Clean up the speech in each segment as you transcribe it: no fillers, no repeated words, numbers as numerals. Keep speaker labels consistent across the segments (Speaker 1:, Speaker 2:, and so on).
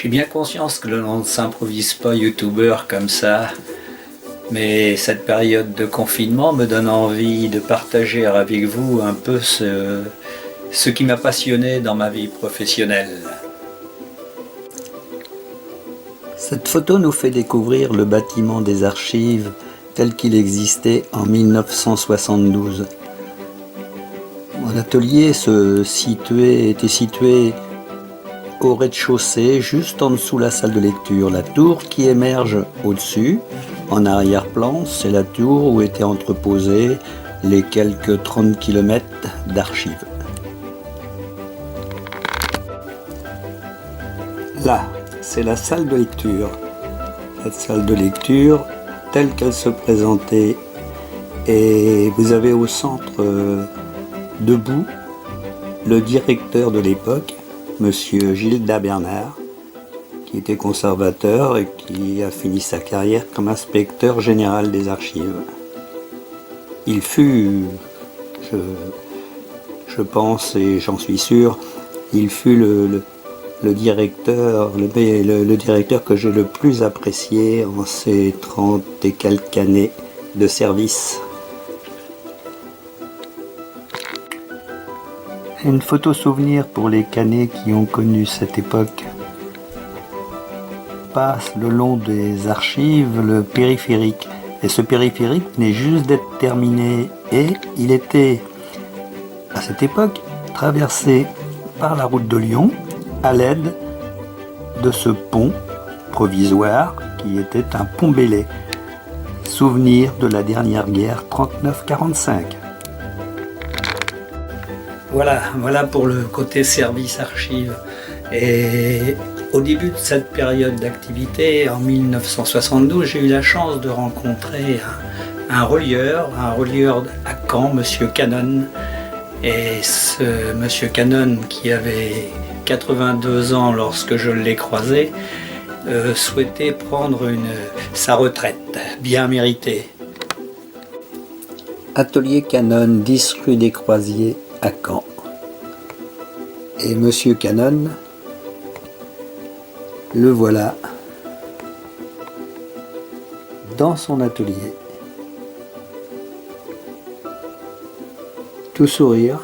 Speaker 1: J'ai bien conscience que l'on ne s'improvise pas youtubeur comme ça, mais cette période de confinement me donne envie de partager avec vous un peu ce qui m'a passionné dans ma vie professionnelle. Cette photo nous fait découvrir le bâtiment des archives tel qu'il existait en 1972. Mon atelier était situé au rez-de-chaussée, juste en dessous de la salle de lecture. La tour qui émerge au-dessus, en arrière-plan, c'est la tour où étaient entreposés les quelques 30 km d'archives. Là, c'est la salle de lecture. Cette salle de lecture, telle qu'elle se présentait, et vous avez au centre, debout, le directeur de l'époque, Monsieur Gilda Bernard, qui était conservateur et qui a fini sa carrière comme inspecteur général des archives. Il fut, je pense et j'en suis sûr, il fut le directeur que j'ai le plus apprécié en ces 30 et quelques années de service. Une photo souvenir pour les Canets qui ont connu cette époque. Passe le long des archives le périphérique. Et ce périphérique venait juste d'être terminé et il était, à cette époque, traversé par la route de Lyon à l'aide de ce pont provisoire qui était un pont Bélay. Souvenir de la dernière guerre 39-45. Voilà pour le côté service archive. Et au début de cette période d'activité, en 1972, j'ai eu la chance de rencontrer un relieur à Caen, Monsieur Cannon. Et ce Monsieur Cannon, qui avait 82 ans lorsque je l'ai croisé, souhaitait prendre sa retraite, bien méritée. Atelier Cannon, 10 rue des Croisiers, à Caen. Et Monsieur Cannon, le voilà dans son atelier, tout sourire.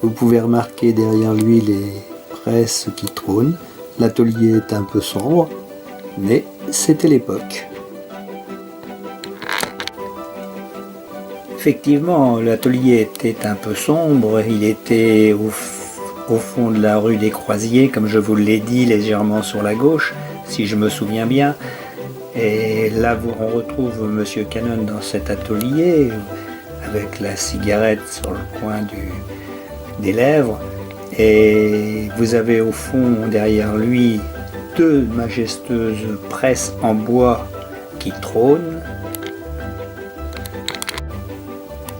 Speaker 1: Vous pouvez remarquer derrière lui les presses qui trônent. L'atelier est un peu sombre, mais c'était l'époque. Effectivement, l'atelier était un peu sombre, il était au fond de la rue des Croisiers, comme je vous l'ai dit, légèrement sur la gauche, si je me souviens bien. Et là, on retrouve Monsieur Cannon dans cet atelier, avec la cigarette sur le coin des lèvres. Et vous avez au fond, derrière lui, 2 majestueuses presses en bois qui trônent.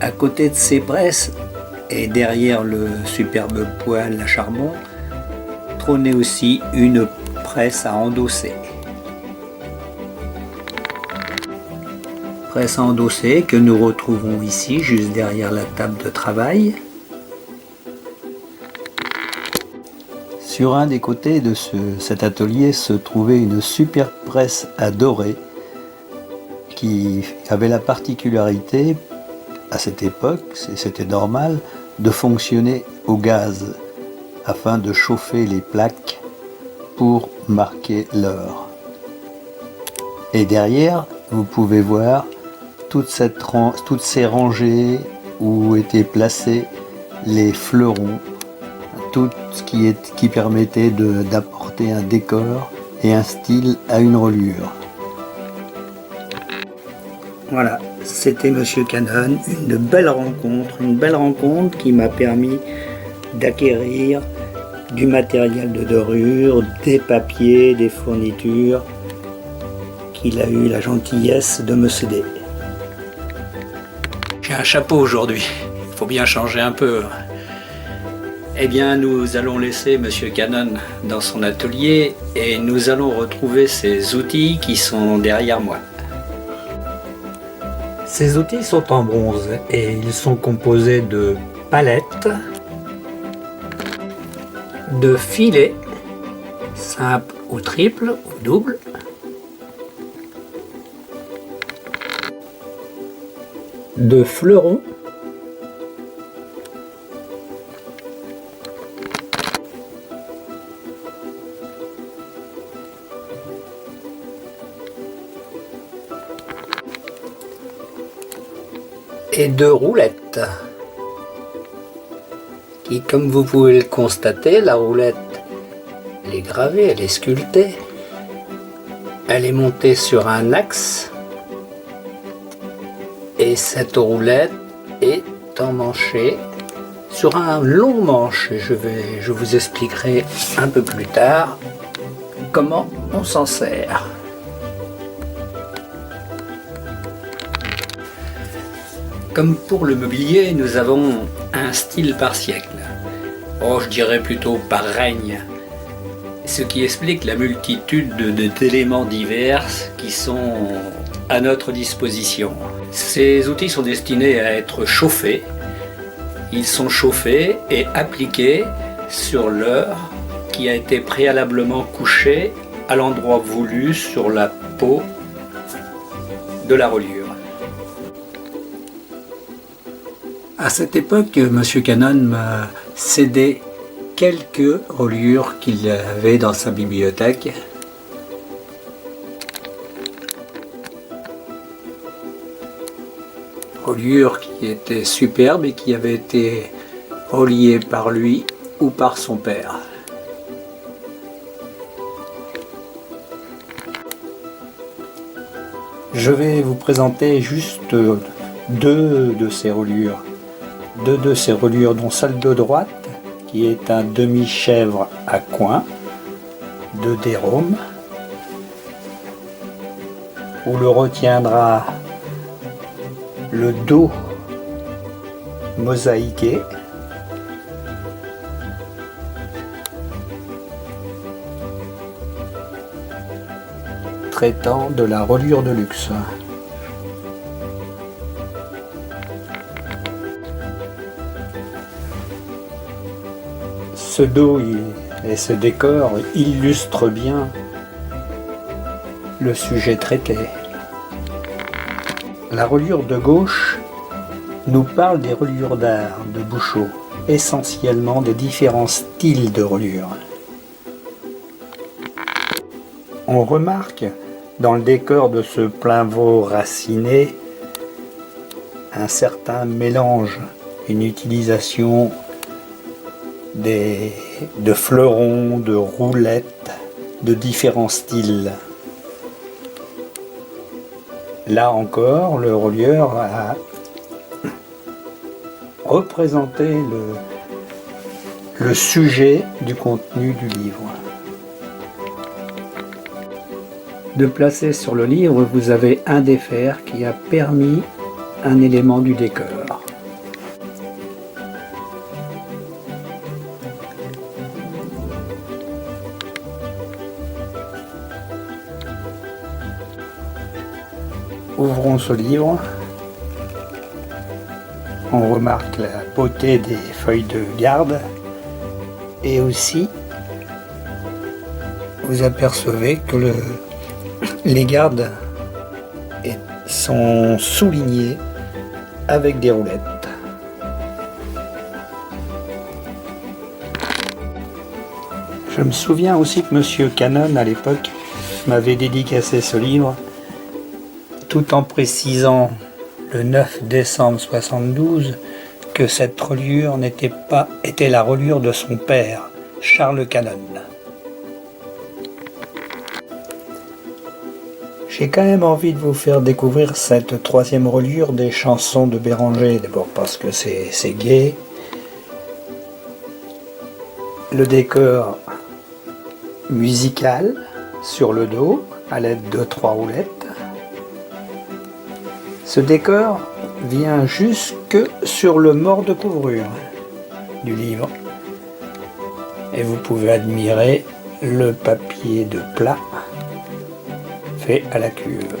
Speaker 1: À côté de ces presses, et derrière le superbe poêle à charbon, trônait aussi une presse à endosser. Presse à endosser que nous retrouvons ici, juste derrière la table de travail. Sur un des côtés de cet atelier se trouvait une superbe presse à dorer qui avait la particularité, à cette époque, c'était normal, de fonctionner au gaz afin de chauffer les plaques pour marquer l'heure. Et derrière, vous pouvez voir toutes ces rangées où étaient placés les fleurons, tout ce qui permettait d'apporter un décor et un style à une reliure. Voilà, c'était Monsieur Cannon, une belle rencontre qui m'a permis d'acquérir du matériel de dorure, des papiers, des fournitures qu'il a eu la gentillesse de me céder. J'ai un chapeau aujourd'hui, il faut bien changer un peu. Eh bien, nous allons laisser Monsieur Cannon dans son atelier et nous allons retrouver ces outils qui sont derrière moi. Ces outils sont en bronze et ils sont composés de palettes, de filets
Speaker 2: simple ou triple ou double. De fleurons. Et de roulettes. Qui, comme vous pouvez le constater, la roulette, elle est gravée, elle est sculptée. Elle est montée sur un axe. Et cette roulette est emmanchée sur un long manche. Je vous expliquerai un peu plus tard comment on s'en sert. Comme pour le mobilier, nous avons un style par siècle. Oh, je dirais plutôt par règne. Ce qui explique la multitude d'éléments divers qui sont à notre disposition. Ces outils sont destinés à être chauffés. Ils sont chauffés et appliqués sur l'heure qui a été préalablement couchée à l'endroit voulu sur la peau de la reliure. À cette époque, M. Cannon m'a cédé quelques reliures qu'il avait dans sa bibliothèque. Reliures qui étaient superbes et qui avaient été reliées par lui ou par son père. Je vais vous présenter juste deux de ces reliures. Deux de ces reliures, dont celle de droite, qui est un demi-chèvre à coin de Dérôme, où le retiendra le dos mosaïqué, traitant de la reliure de luxe. Ce dos et ce décor illustrent bien le sujet traité. La reliure de gauche nous parle des reliures d'art de Bouchot, essentiellement des différents styles de reliures. On remarque dans le décor de ce plein-veau raciné un certain mélange, une utilisation de fleurons, de roulettes, de différents styles. Là encore, le relieur a représenté le sujet du contenu du livre. De placer sur le livre, vous avez un des fers qui a permis un élément du décor. Ouvrons ce livre. On remarque la beauté des feuilles de garde et aussi vous apercevez que les gardes sont soulignés avec des roulettes. Je me souviens aussi que M. Cannon à l'époque m'avait dédicacé ce livre tout en précisant le 9 décembre 72 que cette reliure était la reliure de son père, Charles Cannon. J'ai quand même envie de vous faire découvrir cette troisième reliure des chansons de Béranger, d'abord parce que c'est gai. Le décor musical sur le dos à l'aide de 3 roulettes. Ce décor vient jusque sur le mort de couvrure du livre. Et vous pouvez admirer le papier de plat fait à la cuve.